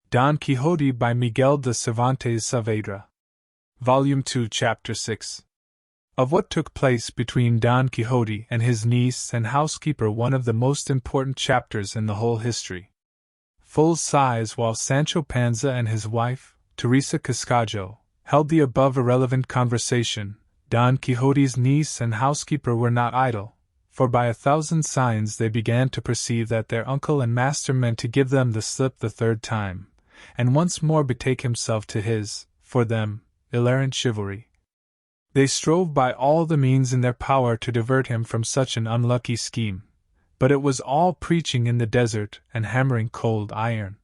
Don Quixote by Miguel de Cervantes Saavedra. Volume 2, Chapter 6. Of what took place between Don Quixote and his niece and housekeeper, one of the most important chapters in the whole history. Full size. While Sancho Panza and his wife, Teresa Cascajo, held the above irrelevant conversation, Don Quixote's niece and housekeeper were not idle, for by 1,000 signs they began to perceive that their uncle and master meant to give them the slip the third time, and once more betake himself to his, for them, ill-errant chivalry. They strove by all the means in their power to divert him from such an unlucky scheme, but it was all preaching in the desert and hammering cold iron.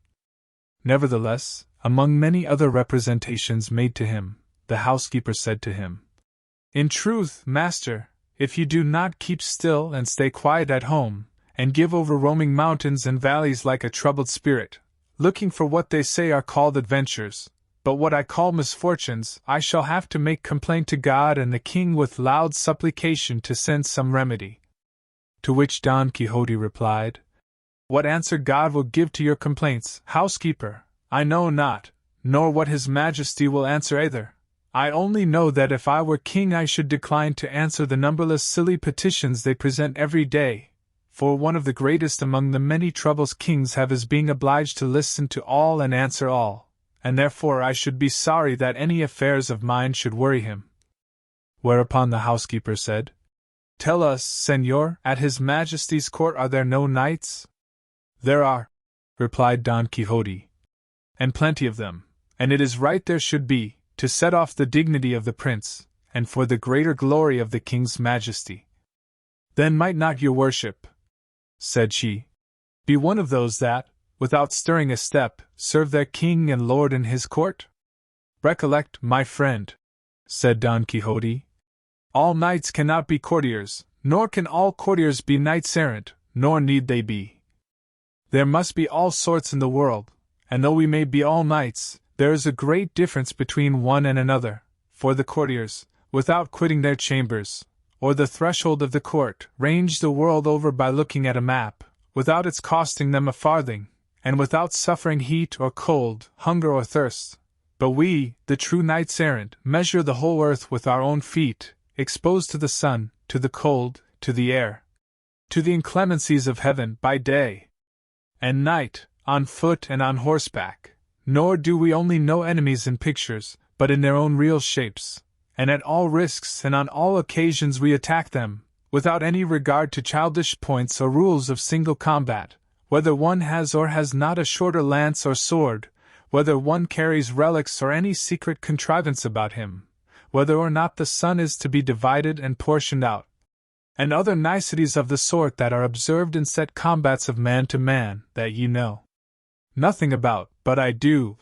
Nevertheless, among many other representations made to him, the housekeeper said to him, "In truth, master, if you do not keep still and stay quiet at home, and give over roaming mountains and valleys like a troubled spirit, looking for what they say are called adventures, but what I call misfortunes, I shall have to make complaint to God and the king with loud supplication to send some remedy." To which Don Quixote replied, "What answer God will give to your complaints, housekeeper, I know not, nor what his majesty will answer either. I only know that if I were king I should decline to answer the numberless silly petitions they present every day, for one of the greatest among the many troubles kings have is being obliged to listen to all and answer all, and therefore I should be sorry that any affairs of mine should worry him." Whereupon the housekeeper said, "Tell us, Señor, at his majesty's court are there no knights?" "There are," replied Don Quixote, "and plenty of them, and it is right there should be, to set off the dignity of the prince, and for the greater glory of the king's majesty." "Then might not your worship," said she, "be one of those that, without stirring a step, serve their king and lord in his court?" "Recollect, my friend," said Don Quixote, "all knights cannot be courtiers, nor can all courtiers be knights-errant, nor need they be. There must be all sorts in the world, and though we may be all knights, there is a great difference between one and another, for the courtiers, without quitting their chambers, or the threshold of the court, range the world over by looking at a map, without its costing them a farthing, and without suffering heat or cold, hunger or thirst. But we, the true knights-errant, measure the whole earth with our own feet, exposed to the sun, to the cold, to the air, to the inclemencies of heaven by day and night, on foot and on horseback. Nor do we only know enemies in pictures, but in their own real shapes, and at all risks and on all occasions we attack them, without any regard to childish points or rules of single combat, whether one has or has not a shorter lance or sword, whether one carries relics or any secret contrivance about him, whether or not the sun is to be divided and portioned out, and other niceties of the sort that are observed in set combats of man to man, that ye know nothing about, but I do.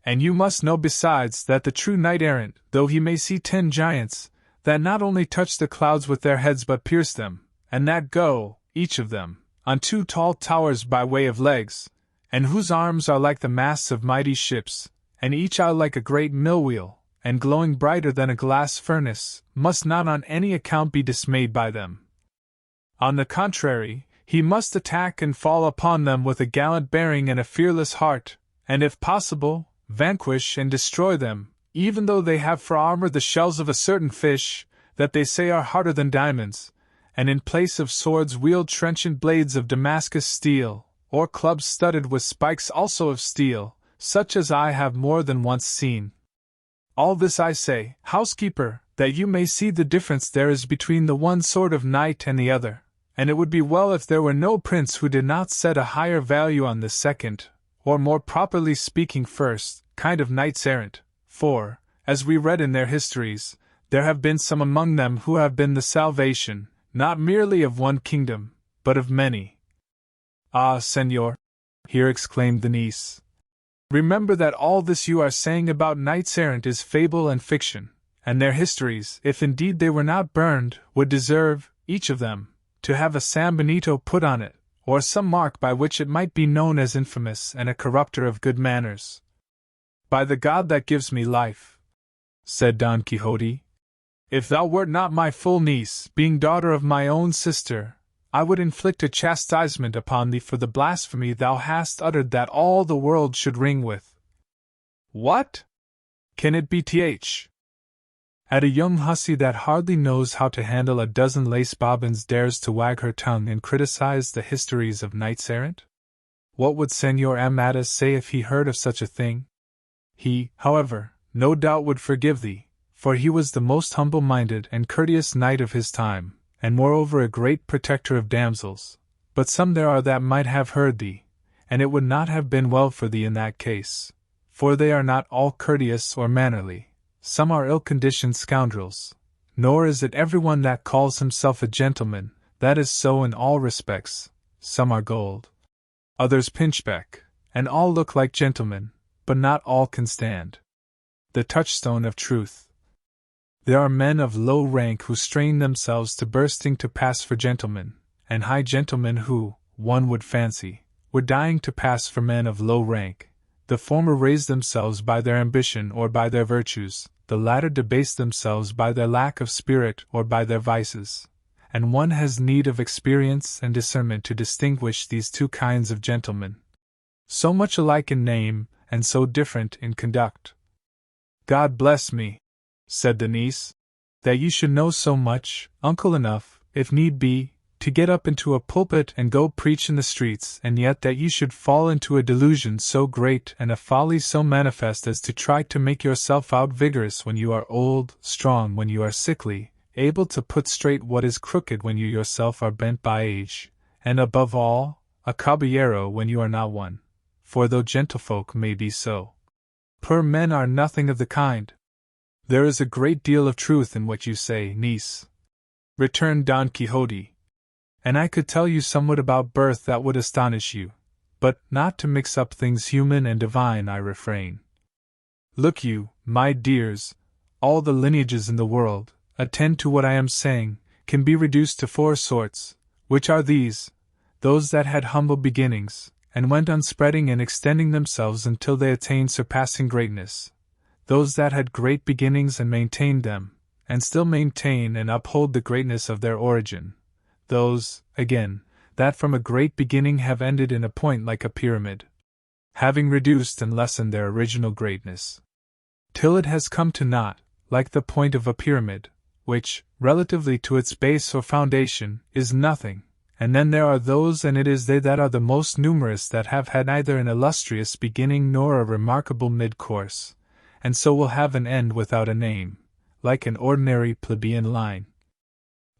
And you must know besides that the true knight-errant, though he may see 10 giants, that not only touch the clouds with their heads but pierce them, and that go, each of them, on 2 tall towers by way of legs, and whose arms are like the masts of mighty ships, and each eye like a great mill-wheel, and glowing brighter than a glass furnace, must not on any account be dismayed by them. On the contrary, he must attack and fall upon them with a gallant bearing and a fearless heart, and if possible, vanquish and destroy them, even though they have for armor the shells of a certain fish, that they say are harder than diamonds, and in place of swords wield trenchant blades of Damascus steel, or clubs studded with spikes also of steel, such as I have more than once seen. All this I say, housekeeper, that you may see the difference there is between the one sort of knight and the other, and it would be well if there were no prince who did not set a higher value on the second, or more properly speaking first, kind of knights-errant, for, as we read in their histories, there have been some among them who have been the salvation, not merely of one kingdom, but of many." "Ah, Señor," here exclaimed the niece, "remember that all this you are saying about knights-errant is fable and fiction, and their histories, if indeed they were not burned, would deserve, each of them, to have a San Benito put on it, or some mark by which it might be known as infamous and a corrupter of good manners." "By the God that gives me life," said Don Quixote, "if thou wert not my full niece, being daughter of my own sister, I would inflict a chastisement upon thee for the blasphemy thou hast uttered that all the world should ring with. What? Can it be th? At a young hussy that hardly knows how to handle a dozen lace bobbins dares to wag her tongue and criticize the histories of knights errant? What would Senor Amadas say if he heard of such a thing? He, however, no doubt would forgive thee, for he was the most humble-minded and courteous knight of his time, and moreover a great protector of damsels. But some there are that might have heard thee, and it would not have been well for thee in that case, for they are not all courteous or mannerly. Some are ill-conditioned scoundrels, nor is it everyone that calls himself a gentleman, that is so in all respects. Some are gold, others pinchbeck, and all look like gentlemen, but not all can stand the touchstone of truth. There are men of low rank who strain themselves to bursting to pass for gentlemen, and high gentlemen who, one would fancy, were dying to pass for men of low rank. The former raise themselves by their ambition or by their virtues, the latter debase themselves by their lack of spirit or by their vices, and one has need of experience and discernment to distinguish these two kinds of gentlemen, so much alike in name and so different in conduct. God bless me, said the niece, that you should know so much, uncle, enough, if need be, to get up into a pulpit and go preach in the streets, and yet that you should fall into a delusion so great and a folly so manifest as to try to make yourself out vigorous when you are old, strong when you are sickly, able to put straight what is crooked when you yourself are bent by age, and above all, a caballero when you are not one. For though gentlefolk may be so, poor men are nothing of the kind. There is a great deal of truth in what you say, niece, returned Don Quixote, and I could tell you somewhat about birth that would astonish you, but, not to mix up things human and divine, I refrain. Look you, my dears, all the lineages in the world, attend to what I am saying, can be reduced to four sorts, which are these: those that had humble beginnings, and went on spreading and extending themselves until they attained surpassing greatness; those that had great beginnings and maintained them, and still maintain and uphold the greatness of their origin; those, again, that from a great beginning have ended in a point like a pyramid, having reduced and lessened their original greatness, till it has come to naught, like the point of a pyramid, which, relatively to its base or foundation, is nothing. And then there are those, and it is they that are the most numerous, that have had neither an illustrious beginning nor a remarkable mid-course, and so will have an end without a name, like an ordinary plebeian line.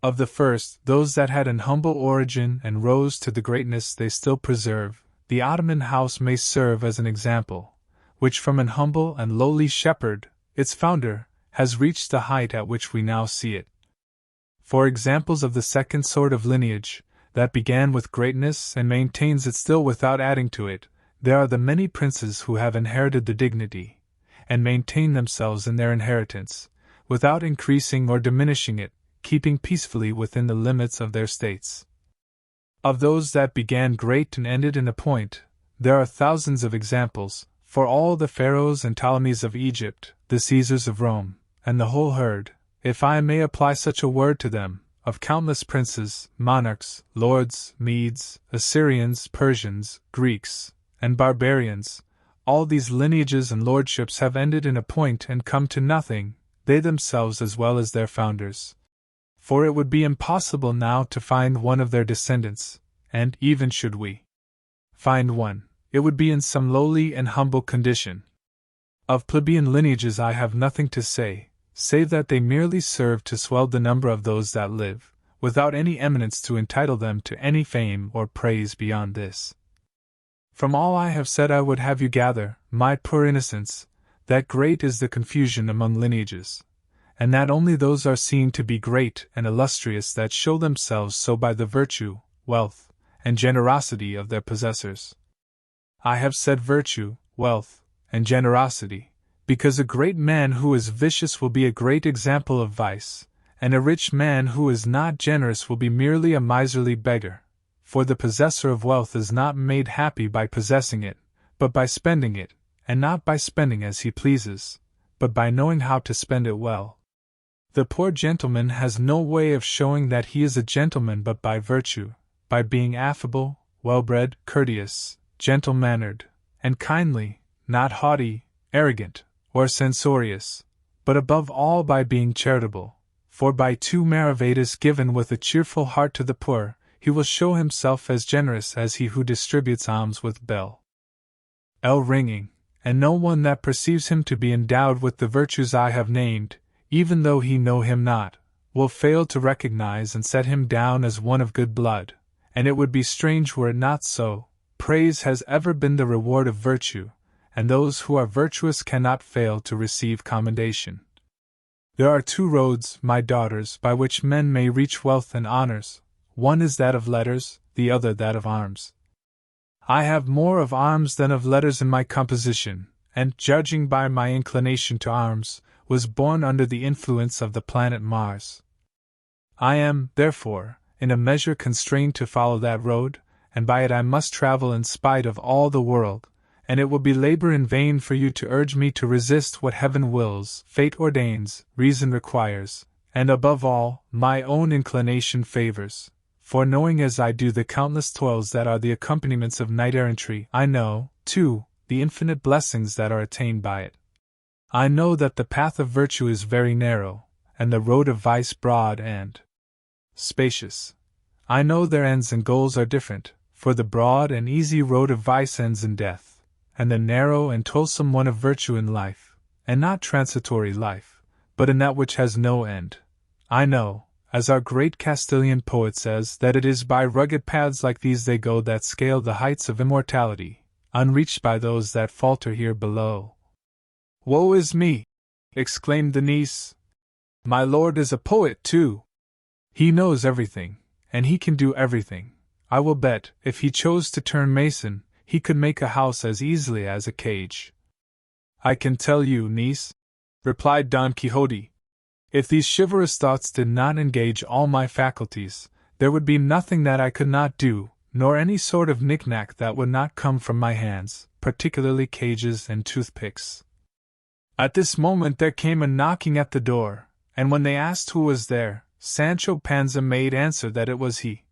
Of the first, those that had an humble origin and rose to the greatness they still preserve, the Ottoman house may serve as an example, which from an humble and lowly shepherd, its founder, has reached the height at which we now see it. For examples of the second sort of lineage, that began with greatness and maintains it still without adding to it, there are the many princes who have inherited the dignity, and maintain themselves in their inheritance, without increasing or diminishing it, keeping peacefully within the limits of their states. Of those that began great and ended in a point, there are thousands of examples, for all the pharaohs and Ptolemies of Egypt, the Caesars of Rome, and the whole herd, if I may apply such a word to them, of countless princes, monarchs, lords, Medes, Assyrians, Persians, Greeks, and barbarians. All these lineages and lordships have ended in a point and come to nothing, they themselves as well as their founders. For it would be impossible now to find one of their descendants, and, even should we find one, it would be in some lowly and humble condition. Of plebeian lineages I have nothing to say, save that they merely serve to swell the number of those that live, without any eminence to entitle them to any fame or praise beyond this. From all I have said I would have you gather, my poor innocents, that great is the confusion among lineages, and that only those are seen to be great and illustrious that show themselves so by the virtue, wealth, and generosity of their possessors. I have said virtue, wealth, and generosity, because a great man who is vicious will be a great example of vice, and a rich man who is not generous will be merely a miserly beggar, for the possessor of wealth is not made happy by possessing it, but by spending it, and not by spending as he pleases, but by knowing how to spend it well. The poor gentleman has no way of showing that he is a gentleman but by virtue, by being affable, well-bred, courteous, gentle-mannered, and kindly, not haughty, arrogant, or censorious, but above all by being charitable, for by 2 Maravedis given with a cheerful heart to the poor, he will show himself as generous as he who distributes alms with bell ringing, and no one that perceives him to be endowed with the virtues I have named, even though he know him not, will fail to recognize and set him down as one of good blood, and it would be strange were it not so. Praise has ever been the reward of virtue, and those who are virtuous cannot fail to receive commendation. There are 2 roads, my daughters, by which men may reach wealth and honors. One is that of letters, the other that of arms. I have more of arms than of letters in my composition, and, judging by my inclination to arms, was born under the influence of the planet Mars. I am, therefore, in a measure constrained to follow that road, and by it I must travel in spite of all the world, and it will be labor in vain for you to urge me to resist what heaven wills, fate ordains, reason requires, and above all, my own inclination favors. For knowing as I do the countless toils that are the accompaniments of knight-errantry, I know, too, the infinite blessings that are attained by it. I know that the path of virtue is very narrow, and the road of vice broad and spacious. I know their ends and goals are different, for the broad and easy road of vice ends in death, and the narrow and toilsome one of virtue in life, and not transitory life, but in that which has no end. I know, as our great Castilian poet says, that it is by rugged paths like these they go that scale the heights of immortality, unreached by those that falter here below. Woe is me! Exclaimed the niece. My lord is a poet, too. He knows everything, and he can do everything. I will bet, if he chose to turn mason, he could make a house as easily as a cage. I can tell you, niece, replied Don Quixote, if these chivalrous thoughts did not engage all my faculties, there would be nothing that I could not do, nor any sort of knick-knack that would not come from my hands, particularly cages and toothpicks. At this moment there came a knocking at the door, and when they asked who was there, Sancho Panza made answer that it was he.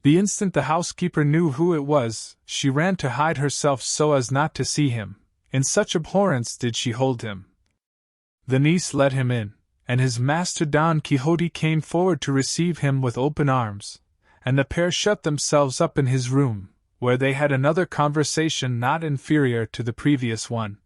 The instant the housekeeper knew who it was, she ran to hide herself so as not to see him, in such abhorrence did she hold him. The niece let him in, and his master Don Quixote came forward to receive him with open arms, and the pair shut themselves up in his room, where they had another conversation not inferior to the previous one,